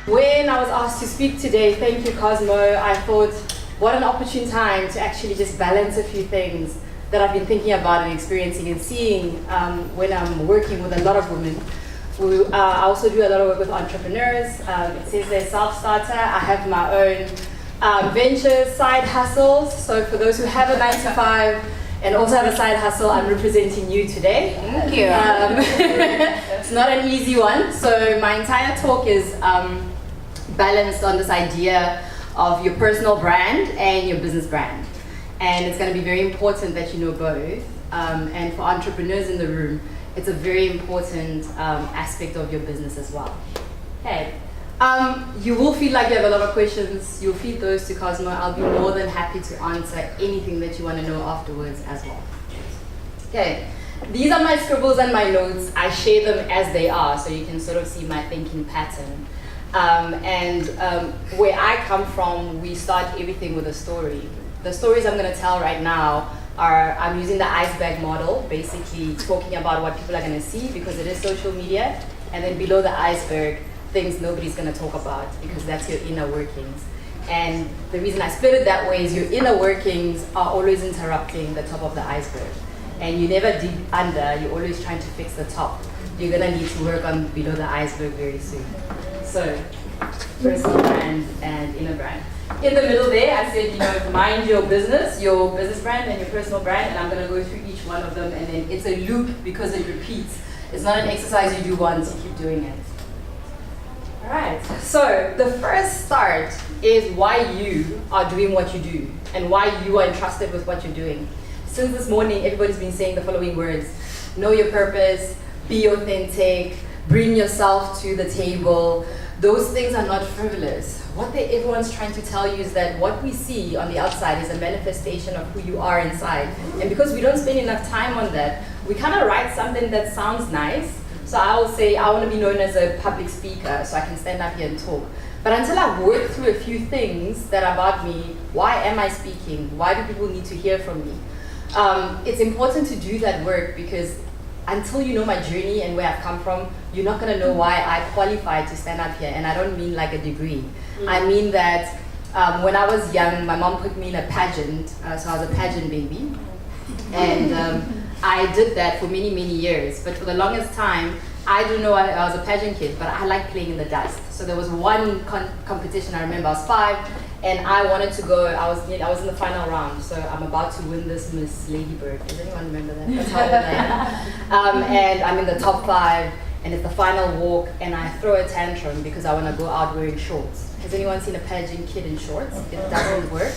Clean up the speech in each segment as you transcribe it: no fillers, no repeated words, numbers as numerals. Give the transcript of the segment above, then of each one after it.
When I was asked to speak today, thank you Cosmo, I thought what an opportune time to actually just balance a few things that I've been thinking about and experiencing and seeing when I'm working with a lot of women. I also do a lot of work with entrepreneurs. It says they're self-starter. I have my own ventures, side hustles. So for those who have a 9 to 5 and also have a side hustle, I'm representing you today. Thank you. It's not an easy one. So my entire talk is balanced on this idea of your personal brand and your business brand. And it's going to be very important that you know both. And for entrepreneurs in the room, it's a very important aspect of your business as well. Okay. You will feel like you have a lot of questions. You'll feed those to Cosmo. I'll be more than happy to answer anything that you want to know afterwards as well. Okay. These are my scribbles and my notes. I share them as they are, so you can sort of see my thinking pattern. Where I come from, we start everything with a story. The stories I'm going to tell right now I'm using the Iceberg Model, basically talking about what people are going to see because it is social media, and then below the iceberg, things nobody's going to talk about because that's your inner workings. And the reason I split it that way is your inner workings are always interrupting the top of the iceberg. And you never dig under, you're always trying to fix the top. You're going to need to work on below the iceberg very soon. So, personal brand and inner brand. In the middle there, I said, mind your business brand and your personal brand, and I'm going to go through each one of them, and then it's a loop because it repeats. It's not an exercise you do once, you keep doing it. All right, so the first start is why you are doing what you do and why you are entrusted with what you're doing. Since this morning, everybody's been saying the following words: know your purpose, be authentic, bring yourself to the table. Those things are not frivolous. What everyone's trying to tell you is that what we see on the outside is a manifestation of who you are inside. And because we don't spend enough time on that, we kind of write something that sounds nice. So I will say, I want to be known as a public speaker so I can stand up here and talk. But until I've worked through a few things that are about me, why am I speaking? Why do people need to hear from me? It's important to do that work because until you know my journey and where I've come from, you're not going to know why I qualified to stand up here. And I don't mean like a degree. I mean that when I was young, my mom put me in a pageant. So I was a pageant baby. And I did that for many, many years. But for the longest time, I don't know, I was a pageant kid, but I liked playing in the dust. So there was one competition, I remember I was 5, and I wanted to go, I was in the final round, so I'm about to win this Miss Ladybird. Does anyone remember that? That's how old I am. And I'm in the top 5, and it's the final walk, and I throw a tantrum because I want to go out wearing shorts. Has anyone seen a pageant kid in shorts? It doesn't work.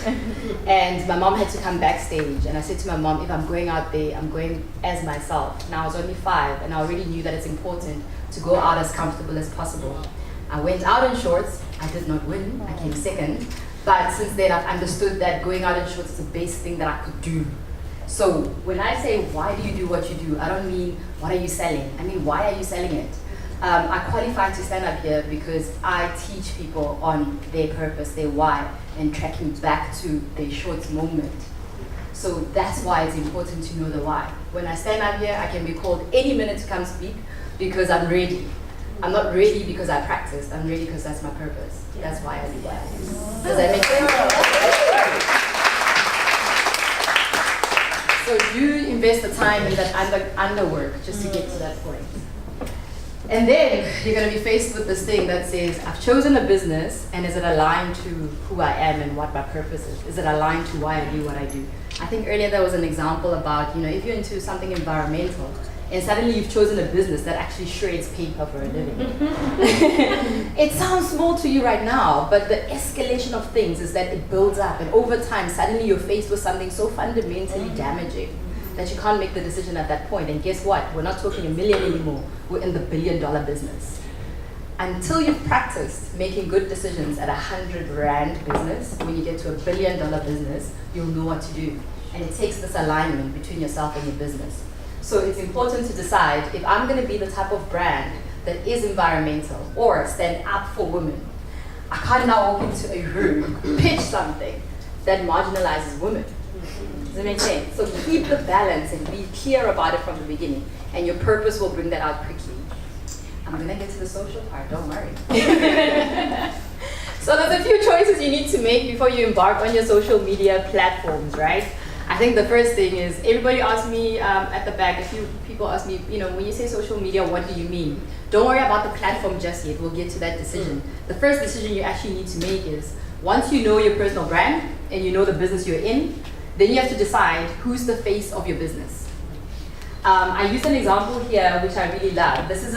And my mom had to come backstage, and I said to my mom, if I'm going out there, I'm going as myself. Now I was only 5, and I already knew that it's important to go out as comfortable as possible. I went out in shorts. I did not win. I came second. But since then, I've understood that going out in shorts is the best thing that I could do. So when I say, why do you do what you do? I don't mean, what are you selling? I mean, why are you selling it? I qualified to stand up here because I teach people on their purpose, their why, and tracking back to their shorts moment. So that's why it's important to know the why. When I stand up here, I can be called any minute to come speak because I'm ready. I'm not ready because I practiced. I'm ready because that's my purpose. That's why I do that. Does that make sense? So do invest the time in that underwork just to get to that point. And then you're going to be faced with this thing that says, I've chosen a business, and is it aligned to who I am and what my purpose is? Is it aligned to why I do what I do? I think earlier there was an example about, if you're into something environmental, and suddenly you've chosen a business that actually shreds paper for a living. It sounds small to you right now, but the escalation of things is that it builds up, and over time, suddenly you're faced with something so fundamentally damaging that you can't make the decision at that point. And guess what? We're not talking $1 million anymore. We're in the $1 billion business. Until you've practiced making good decisions at R100 business, when you get to $1 billion business, you'll know what to do. And it takes this alignment between yourself and your business. So it's important to decide if I'm going to be the type of brand that is environmental or stand up for women. I can't now walk into a room, pitch something that marginalizes women. Does it make sense? So keep the balance and be clear about it from the beginning, and your purpose will bring that out quickly. I'm I'm gonna get to the social part, don't worry. So there's a few choices you need to make before you embark on your social media platforms, right? I think the first thing is, everybody asks me at the back, a few people ask me, when you say social media, what do you mean? Don't worry about the platform just yet, we'll get to that decision. The first decision you actually need to make is, once you know your personal brand and you know the business you're in, then you have to decide who's the face of your business. I use an example here which I really love. This is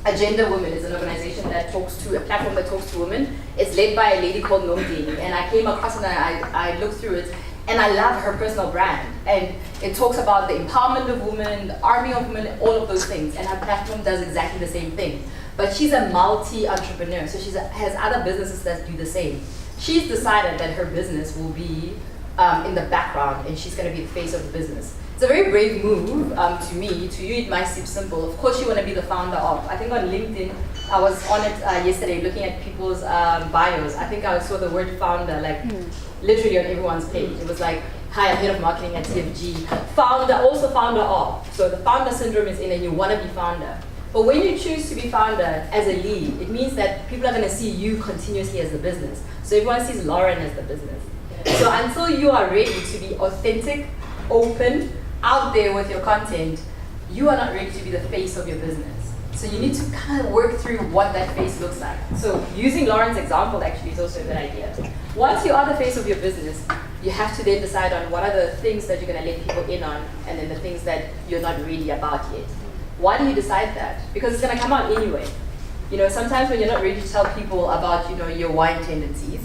Agenda Women. Is an organization that talks to, a platform that talks to women. It's led by a lady called Nomdini, and I came across it and I looked through it, and I love her personal brand. And it talks about the empowerment of women, the army of women, all of those things, and her platform does exactly the same thing. But she's a multi-entrepreneur, so she has other businesses that do the same. She's decided that her business will be in the background, and she's going to be the face of the business. It's a very brave move to me. To you, it might seem simple. Of course, you want to be the founder of. I think on LinkedIn, I was on it yesterday looking at people's bios. I think I saw the word founder literally on everyone's page. It was like, hi, I'm head of marketing at TFG. Founder, also founder of. So the founder syndrome is in, and you want to be founder. But when you choose to be founder as a lead, it means that people are going to see you continuously as the business. So everyone sees Lauren as the business. So until you are ready to be authentic, open, out there with your content, you are not ready to be the face of your business. So you need to kind of work through what that face looks like. So using Lauren's example actually is also a good idea. Once you are the face of your business, you have to then decide on what are the things that you're going to let people in on, and then the things that you're not really about yet. Why do you decide that? Because it's going to come out anyway. Sometimes when you're not ready to tell people about, your wine tendencies,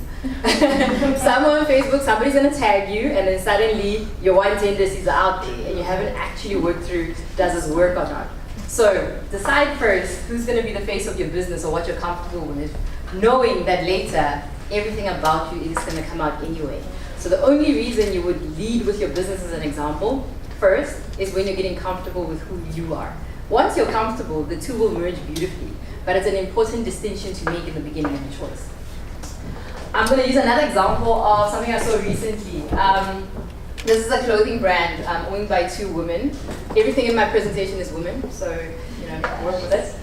somewhere on Facebook, somebody's going to tag you, and then suddenly your wine tendencies are out there, and you haven't actually worked through, does this work or not? So decide first who's going to be the face of your business or what you're comfortable with, knowing that later, everything about you is going to come out anyway. So the only reason you would lead with your business as an example, first, is when you're getting comfortable with who you are. Once you're comfortable, the two will merge beautifully. But it's an important distinction to make in the beginning of your choice. I'm going to use another example of something I saw recently. This is a clothing brand owned by two women. Everything in my presentation is women, so work with it.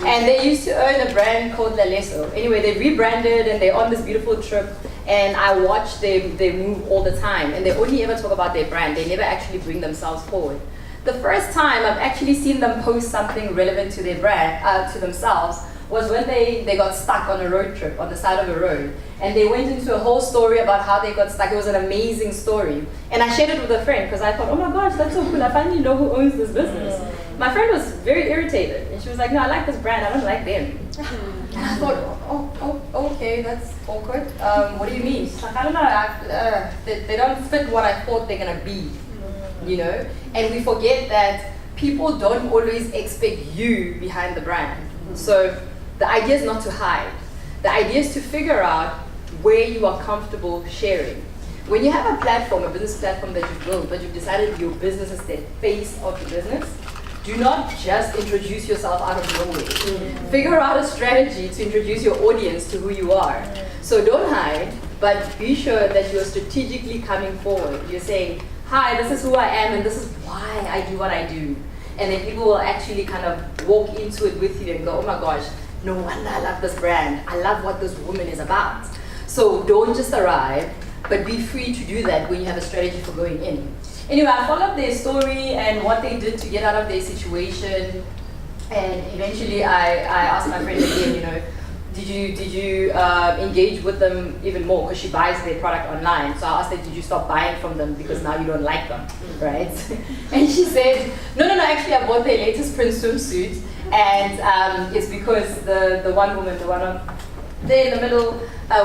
And they used to own a brand called Laleso. Anyway, they rebranded and they're on this beautiful trip. And I watch them move all the time. And they only ever talk about their brand. They never actually bring themselves forward. The first time I've actually seen them post something relevant to their brand, to themselves, was when they got stuck on a road trip on the side of a road. And they went into a whole story about how they got stuck. It was an amazing story. And I shared it with a friend because I thought, oh my gosh, that's so cool. I finally know who owns this business. My friend was very irritated. And she was like, no, I like this brand. I don't like them. And I thought, oh, okay, that's awkward. What do you mean? She's like, I don't know. They don't fit what I thought they're going to be. And we forget that people don't always expect you behind the brand. So the idea is not to hide. The idea is to figure out where you are comfortable sharing. When you have a platform, a business platform that you've built, but you've decided your business is the face of the business, do not just introduce yourself out of nowhere. Figure out a strategy to introduce your audience to who you are. So don't hide, but be sure that you're strategically coming forward. You're saying, hi, this is who I am, and this is why I do what I do. And then people will actually kind of walk into it with you and go, oh my gosh, no wonder I love this brand. I love what this woman is about. So don't just arrive, but be free to do that when you have a strategy for going in. Anyway, I followed their story and what they did to get out of their situation. And eventually I asked my friend again, did you engage with them even more? Because she buys their product online. So I asked her, did you stop buying from them because now you don't like them, right? And she said, no, actually I bought their latest print swimsuit. And it's because the one woman, the one there in the middle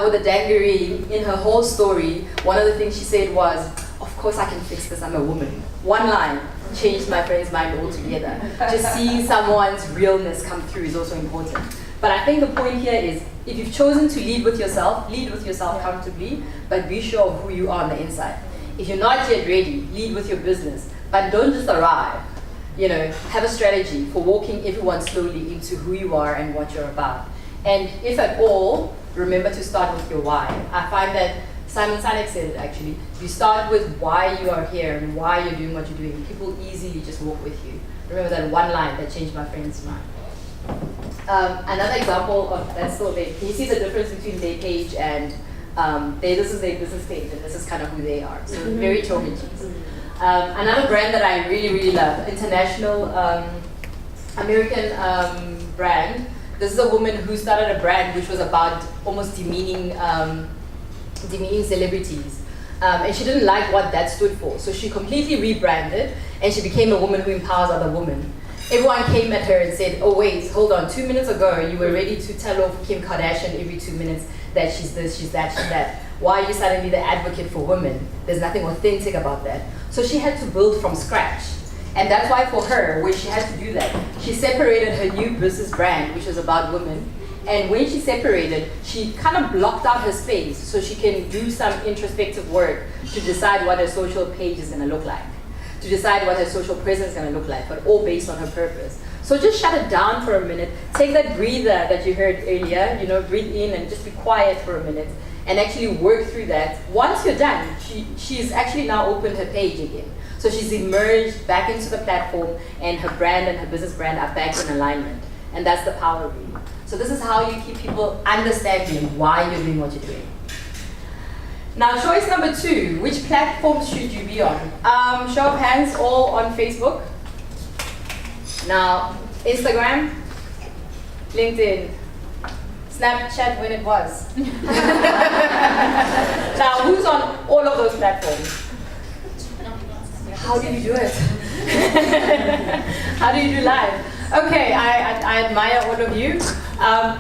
with the dangaree, in her whole story, one of the things she said was, of course I can fix this, I'm a woman. One line changed my friend's mind altogether. Just seeing someone's realness come through is also important. But I think the point here is, if you've chosen to lead with yourself comfortably, but be sure of who you are on the inside. If you're not yet ready, lead with your business, but don't just arrive. Have a strategy for walking everyone slowly into who you are and what you're about. And if at all, remember to start with your why. I find that Simon Sinek said it actually. You start with why you are here and why you're doing what you're doing. People easily just walk with you. Remember that one line that changed my friend's mind. Another example of that's still there. Can you see the difference between their page and this is their business page and this is kind of who they are. So very chalk and cheese. Another brand that I really, really love, international American brand. This is a woman who started a brand which was about almost demeaning celebrities. And she didn't like what that stood for. So she completely rebranded and she became a woman who empowers other women. Everyone came at her and said, oh wait, hold on, 2 minutes ago you were ready to tell off Kim Kardashian every 2 minutes that she's this, she's that, she's that. Why are you suddenly the advocate for women? There's nothing authentic about that. So she had to build from scratch. And that's why for her, when she had to do that, she separated her new business brand, which was about women. And when she separated, she kind of blocked out her space so she can do some introspective work to decide what her social page is going to look like, to decide what her social presence is going to look like, but all based on her purpose. So just shut it down for a minute. Take that breather that you heard earlier, breathe in and just be quiet for a minute and actually work through that. Once you're done, she's actually now opened her page again. So she's emerged back into the platform and her brand and her business brand are back in alignment. And that's the power of it. So this is how you keep people understanding why you're doing what you're doing. Now, choice number 2, which platforms should you be on? Show of hands, all on Facebook. Now, Instagram, LinkedIn, Snapchat when it was. Now, who's on all of those platforms? How do you do it? How do you do live? Okay, I admire all of you.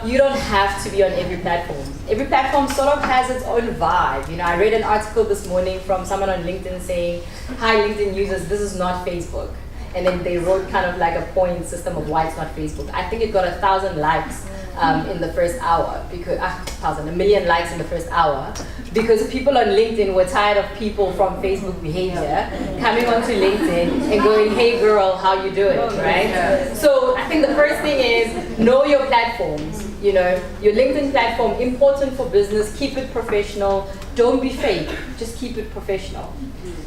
You don't have to be on every platform. Every platform sort of has its own vibe. I read an article this morning from someone on LinkedIn saying, hi LinkedIn users, this is not Facebook. And then they wrote kind of like a point system of why it's not Facebook. I think it got 1,000 likes in the first hour, because 1 million likes in the first hour, because people on LinkedIn were tired of people from Facebook behavior coming onto LinkedIn and going, hey girl, how you doing, right? So I think the first thing is know your platforms. Your LinkedIn platform, important for business, keep it professional, don't be fake, just keep it professional.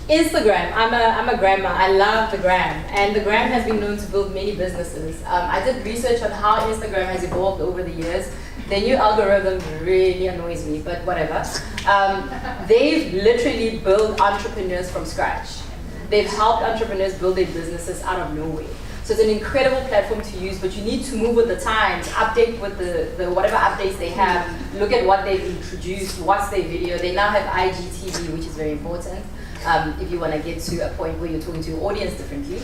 Instagram, I'm a grandma, I love the gram, and the gram has been known to build many businesses. I did research on how Instagram has evolved over the years. The new algorithm really annoys me, but whatever. They've literally built entrepreneurs from scratch. They've helped entrepreneurs build their businesses out of nowhere. So it's an incredible platform to use, but you need to move with the times, update with the whatever updates they have, look at what they've introduced, watch their video. They now have IGTV, which is very important. If you want to get to a point where you're talking to your audience differently.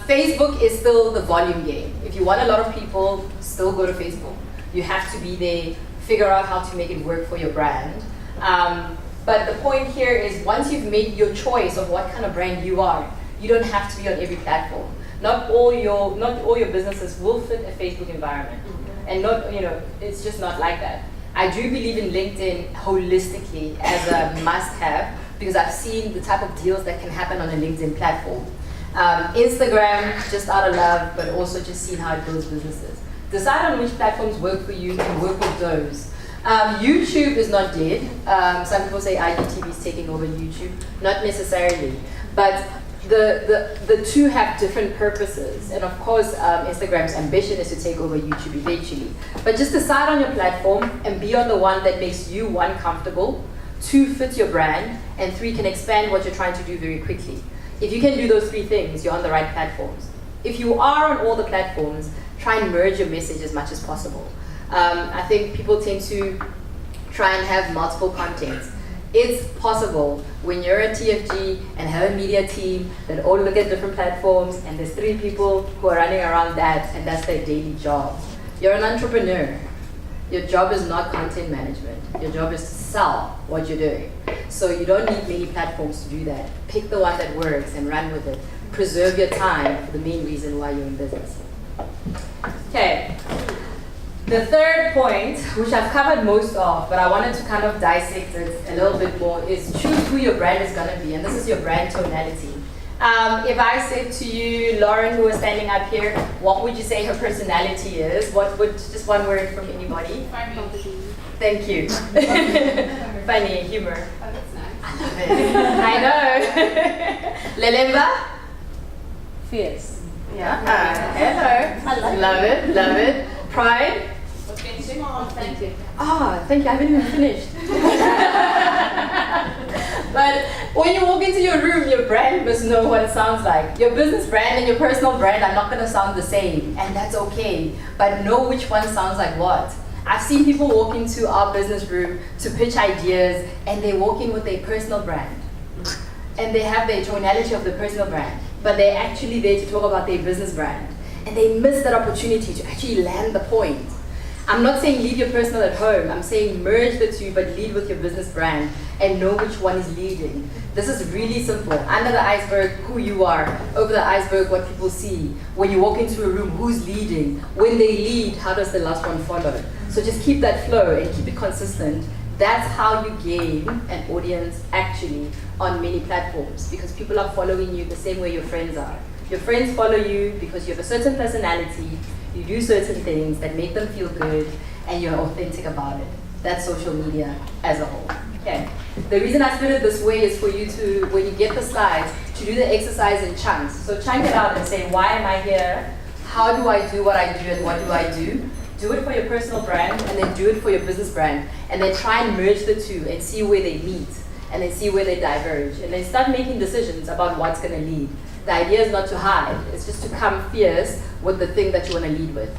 Facebook is still the volume game. If you want a lot of people, still go to Facebook. You have to be there, figure out how to make it work for your brand. But the point here is once you've made your choice of what kind of brand you are, you don't have to be on every platform. Not all your businesses will fit a Facebook environment. And it's just not like that. I do believe in LinkedIn holistically as a must-have, because I've seen the type of deals that can happen on a LinkedIn platform. Instagram, just out of love, but also just seeing how it builds businesses. Decide on which platforms work for you and work with those. YouTube is not dead. Some people say IGTV is taking over YouTube. Not necessarily, but the two have different purposes. And of course, Instagram's ambition is to take over YouTube eventually. But just decide on your platform and be on the one that makes you, 1, comfortable, 2, fits your brand, and 3, can expand what you're trying to do very quickly. If you can do those 3 things, you're on the right platforms. If you are on all the platforms, try and merge your message as much as possible. I think people tend to try and have multiple contents. It's possible when you're a TFG and have a media team that all look at different platforms, and there's 3 people who are running around that, and that's their daily job. You're an entrepreneur. Your job is not content management. Your job is to sell what you're doing. So you don't need many platforms to do that. Pick the one that works and run with it. Preserve your time for the main reason why you're in business. Okay. The third point, which I've covered most of, but I wanted to kind of dissect it a little bit more, is choose who your brand is going to be, and this is your brand tonality. If I said to you, Lauren, who is standing up here, what would you say her personality is? What would, just one word from anybody? Thank you. Funny, humor. Oh, that's nice. I love it. I know. Lelemba? Fierce. Yeah. Hello. I like Love it, love it. Pride? Thank you. Ah, thank you. I haven't even finished. But when you walk into your room, your brand must know what it sounds like. Your business brand and your personal brand are not going to sound the same, and that's okay. But know which one sounds like what. I've seen people walk into our business room to pitch ideas, and they walk in with their personal brand. And they have their tonality of the personal brand, but they're actually there to talk about their business brand. And they miss that opportunity to actually land the point. I'm not saying leave your personal at home. I'm saying merge the two, but lead with your business brand and know which one is leading. This is really simple. Under the iceberg, who you are. Over the iceberg, what people see. When you walk into a room, who's leading? When they lead, how does the last one follow? So just keep that flow and keep it consistent. That's how you gain an audience actually on many platforms, because people are following you the same way your friends are. Your friends follow you because you have a certain personality, you do certain things that make them feel good, and you're authentic about it. That's social media as a whole. Okay. The reason I split it this way is for you to, when you get the slides, to do the exercise in chunks. So chunk it out and say, why am I here? How do I do what I do and what do I do? Do it for your personal brand and then do it for your business brand. And then try and merge the two and see where they meet and then see where they diverge. And then start making decisions about what's going to lead. The idea is not to hide. It's just to come fierce with the thing that you want to lead with.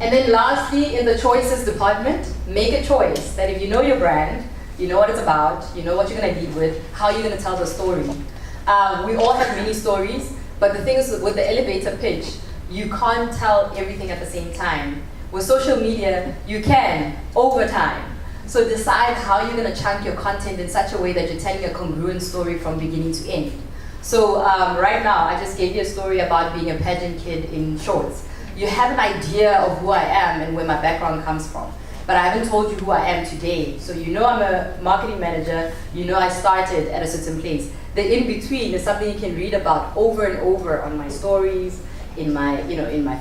And then lastly, in the choices department, make a choice that if you know your brand, you know what it's about, you know what you're going to lead with, how you're going to tell the story. We all have mini stories, but the thing is with the elevator pitch, you can't tell everything at the same time. With social media, you can, over time. So decide how you're going to chunk your content in such a way that you're telling a congruent story from beginning to end. So right now, I just gave you a story about being a pageant kid in shorts. You have an idea of who I am and where my background comes from. But I haven't told you who I am today. So you know I'm a marketing manager, you know I started at a certain place. The in-between is something you can read about over and over on my stories, in my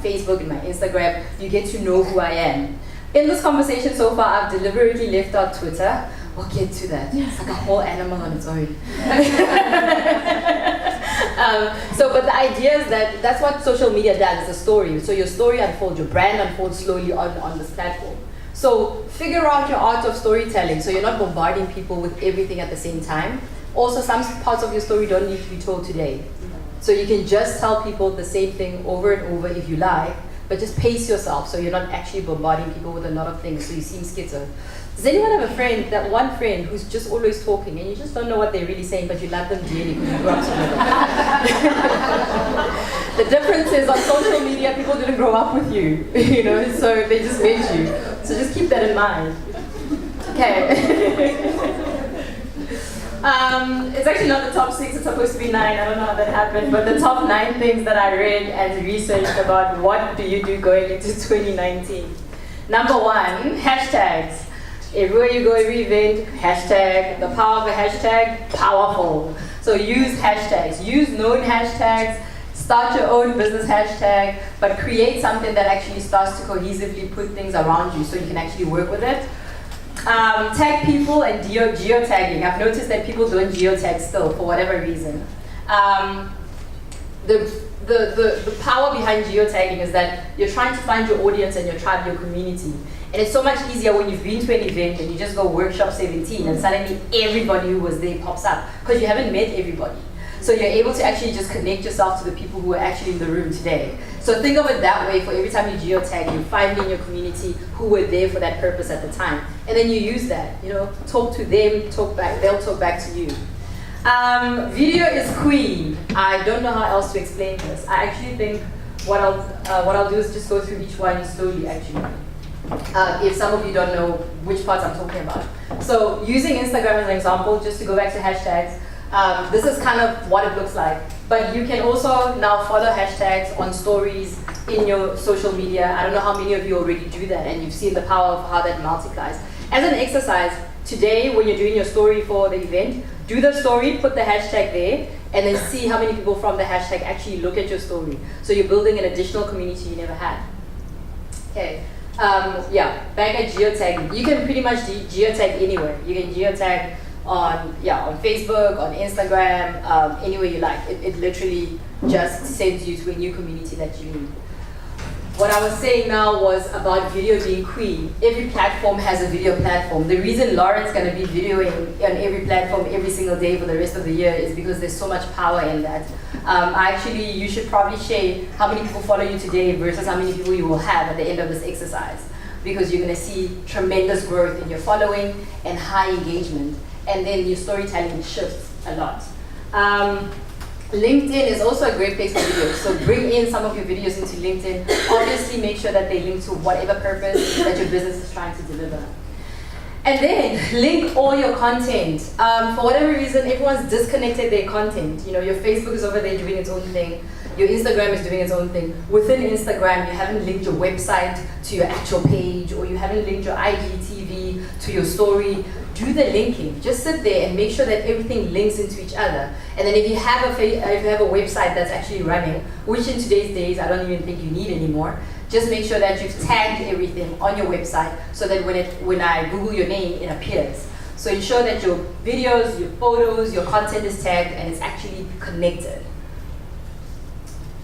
Facebook, in my Instagram. You get to know who I am. In this conversation so far, I've deliberately left out Twitter. We'll get to that. It's like a whole animal on its own. But the idea is that that's what social media does, it's a story. So your story unfolds, your brand unfolds slowly on this platform. So figure out your art of storytelling so you're not bombarding people with everything at the same time. Also, some parts of your story don't need to be told today. So you can just tell people the same thing over and over if you like, but just pace yourself so you're not actually bombarding people with a lot of things so you seem schizo. Does anyone have a friend, that one friend who's just always talking and you just don't know what they're really saying, but you love them dearly because you grew up together? The difference is on social media, people didn't grow up with you, so they just met you. So just keep that in mind. Okay. It's actually not the top 6, it's supposed to be 9. I don't know how that happened, but the top 9 things that I read and researched about what do you do going into 2019. Number 1, hashtags. Everywhere you go, every event, hashtag. The power of a hashtag, powerful. So use hashtags. Use known hashtags. Start your own business hashtag, but create something that actually starts to cohesively put things around you so you can actually work with it. Tag people and geotagging. I've noticed that people don't geotag still for whatever reason. The power behind geotagging is that you're trying to find your audience and your tribe, your community. And it's so much easier when you've been to an event and you just go workshop 17 and suddenly everybody who was there pops up because you haven't met everybody. So you're able to actually just connect yourself to the people who are actually in the room today. So think of it that way. For every time you geotag, you find in your community who were there for that purpose at the time. And then you use that, talk to them, talk back, they'll talk back to you. Video is queen. I don't know how else to explain this. I actually think what I'll do is just go through each one slowly actually. If some of you don't know which parts I'm talking about. So using Instagram as an example, just to go back to hashtags, this is kind of what it looks like. But you can also now follow hashtags on stories in your social media. I don't know how many of you already do that and you've seen the power of how that multiplies. As an exercise, today when you're doing your story for the event, do the story, put the hashtag there, and then see how many people from the hashtag actually look at your story. So you're building an additional community you never had. Okay. Yeah, back at geotagging, you can pretty much geotag anywhere. You can geotag on Facebook, on Instagram, anywhere you like. It literally just sends you to a new community that you need. What I was saying now was about video being queen. Every platform has a video platform. The reason Lauren's going to be videoing on every platform every single day for the rest of the year is because there's so much power in that. Actually, you should probably share how many people follow you today versus how many people you will have at the end of this exercise, because you're going to see tremendous growth in your following and high engagement, and then your storytelling shifts a lot. LinkedIn is also a great place for videos, so bring in some of your videos into LinkedIn. Obviously, make sure that they link to whatever purpose that your business is trying to deliver. And then link all your content. For whatever reason, everyone's disconnected their content. You know, your Facebook is over there doing its own thing. Your Instagram is doing its own thing. Within Instagram, you haven't linked your website to your actual page, or you haven't linked your IGTV to your story. Do the linking. Just sit there and make sure that everything links into each other. And then if you have a website that's actually running, which in today's days I don't even think you need anymore, just make sure that you've tagged everything on your website so that when I Google your name, it appears. So ensure that your videos, your photos, your content is tagged and it's actually connected.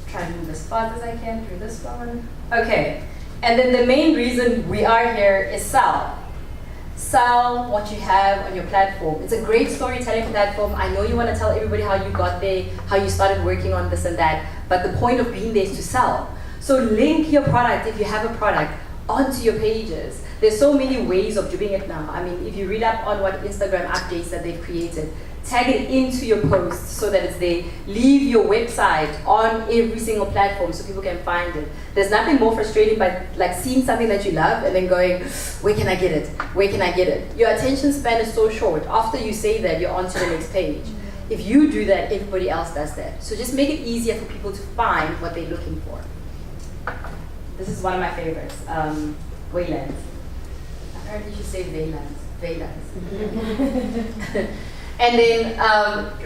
Try and move as fast as I can through this one. Okay, and then the main reason we are here is sell. Sell what you have on your platform. It's a great storytelling platform. I know you want to tell everybody how you got there, how you started working on this and that, but the point of being there is to sell. So link your product, if you have a product, onto your pages. There's so many ways of doing it now. I mean, if you read up on what Instagram updates that they've created, tag it into your posts so that it's there. Leave your website on every single platform so people can find it. There's nothing more frustrating by like seeing something that you love and then going, where can I get it? Where can I get it? Your attention span is so short. After you say that, you're on to the next page. If you do that, everybody else does that. So just make it easier for people to find what they're looking for. This is one of my favorites, Waylands. Apparently you should say Waylands. And then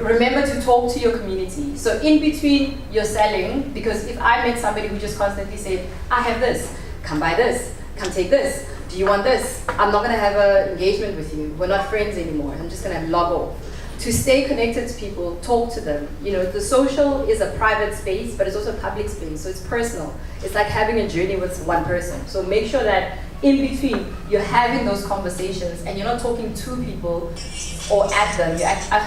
remember to talk to your community. So in between you're selling, because if I met somebody who just constantly said, I have this, come buy this, come take this, do you want this? I'm not gonna have an engagement with you. We're not friends anymore. I'm just gonna log off. To stay connected to people, talk to them. You know, the social is a private space, but it's also a public space, so it's personal. It's like having a journey with one person. So make sure that in between, you're having those conversations and you're not talking to people or at them.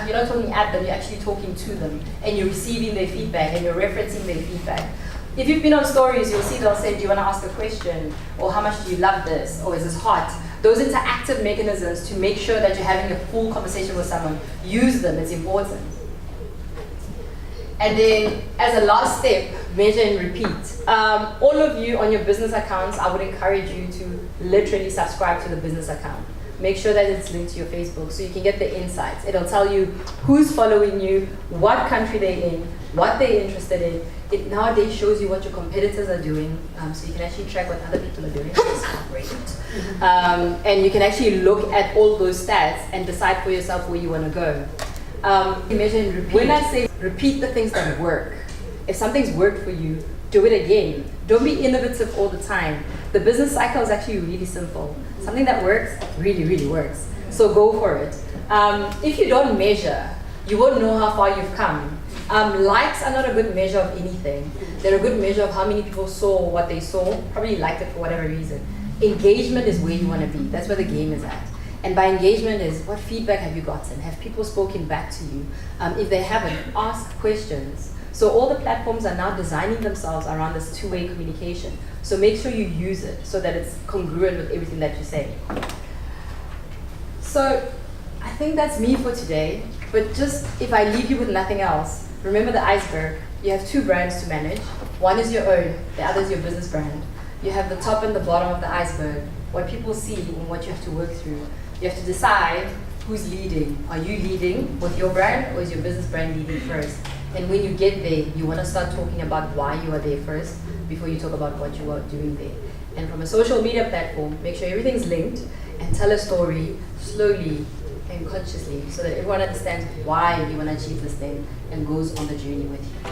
You're not talking at them, you're actually talking to them. And you're receiving their feedback and you're referencing their feedback. If you've been on stories, you'll see they'll say, do you want to ask a question? Or how much do you love this? Or is this hot? Those interactive mechanisms to make sure that you're having a full conversation with someone, use them, it's important. And then, as a last step, measure and repeat. All of you on your business accounts, I would encourage you to literally subscribe to the business account. Make sure that it's linked to your Facebook so you can get the insights. It'll tell you who's following you, what country they're in, what they're interested in. It nowadays shows you what your competitors are doing, so you can actually track what other people are doing, which is great. And you can actually look at all those stats and decide for yourself where you want to go. Measure and repeat. When I say repeat the things that work, if something's worked for you, do it again. Don't be innovative all the time. The business cycle is actually really simple. Something that works really, really works. So go for it. If you don't measure, you won't know how far you've come. Likes are not a good measure of anything. They're a good measure of how many people saw what they saw, probably liked it for whatever reason. Engagement is where you want to be. That's where the game is at. And by engagement is, what feedback have you gotten? Have people spoken back to you? If they haven't, ask questions. So all the platforms are now designing themselves around this two-way communication. So make sure you use it so that it's congruent with everything that you say. So I think that's me for today. But just if I leave you with nothing else, remember the iceberg. You have two brands to manage. One is your own, the other is your business brand. You have the top and the bottom of the iceberg, what people see and what you have to work through. You have to decide who's leading. Are you leading with your brand, or is your business brand leading first? And when you get there, you want to start talking about why you are there first before you talk about what you are doing there. And from a social media platform, make sure everything's linked and tell a story slowly and consciously so that everyone understands why you want to achieve this thing and goes on the journey with you.